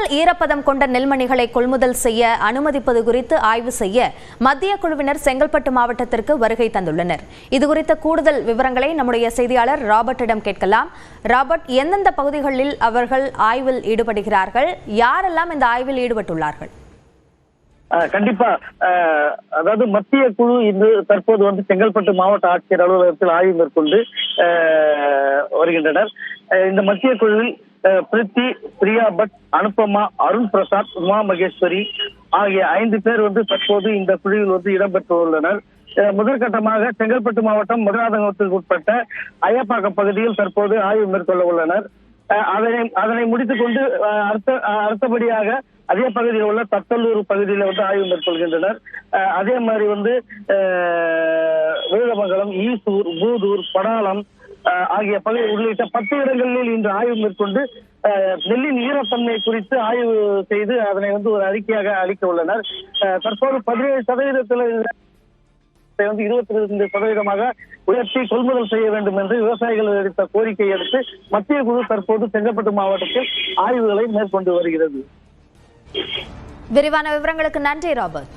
கூடுதல் ஈரப்பதம் கொண்ட நெல்மணிகளை கொள்முதல் செய்ய அனுமதிப்பது குறித்து ஆய்வு செய்ய மத்திய குழுவினர் செங்கல்பட்டு மாவட்டத்திற்கு வருகை தந்துள்ளனர். இதுகுறித்த கூடுதல் விவரங்களை நம்முடைய செய்தியாளர் ராபர்ட்டிடம் கேட்கலாம். ராபர்ட், எந்தெந்த பகுதிகளில் அவர்கள் ஆய்வில் ஈடுபடுகிறார்கள்? யாரெல்லாம் இந்த ஆய்வில் ஈடுபட்டுள்ளார்கள்? கண்டிப்பா. அதாவது மத்திய குழு இன்று தற்போது செங்கல்பட்டு மாவட்ட ஆட்சியர் அலுவலகத்தில் ஆய்வு மேற்கொண்டு வருகின்றனர். இந்த மத்திய குழுவில் பிரித்தி, பிரியா பட், அனுபமா, அருண் பிரசாத், உமா மகேஸ்வரி ஆகிய 5 பேர் தற்போது இந்த குழுவில் இடம்பெற்றுள்ளனர். முதற்கட்டமாக செங்கல்பட்டு மாவட்டம் மதுராந்தகத்துக்கு உட்பட்ட ஐயப்பாக்கம் பகுதியில் தற்போது ஆய்வு மேற்கொள்ள உள்ளனர். அதனை முடித்துக் கொண்டு அடுத்தபடியாக அதே பகுதியில் உள்ள தத்தல்லூர் பகுதியில ஆய்வு மேற்கொள்கின்றனர். அதே மாதிரி விழுதமங்கலம், ஈசூர், பூதூர், படாலம் ஆகிய பகுதி உள்ளிட்ட 10 இடங்களில் இன்று ஆய்வு மேற்கொண்டு நெல்லின் ஈரத்தன்மை குறித்து ஆய்வு செய்து அதனை ஒரு அறிக்கையாக அளிக்க உள்ளனர். தற்போது 17% 22% உயர்த்தி கொள்முதல் செய்ய வேண்டும் என்று விவசாயிகள் எடுத்த கோரிக்கையை அடுத்து மத்திய குழு தற்போது செங்கல்பட்டு மாவட்டத்தில் ஆய்வுகளை மேற்கொண்டு வருகிறது. விரிவான விவரங்களுக்கு நன்றி ராபர்ட்.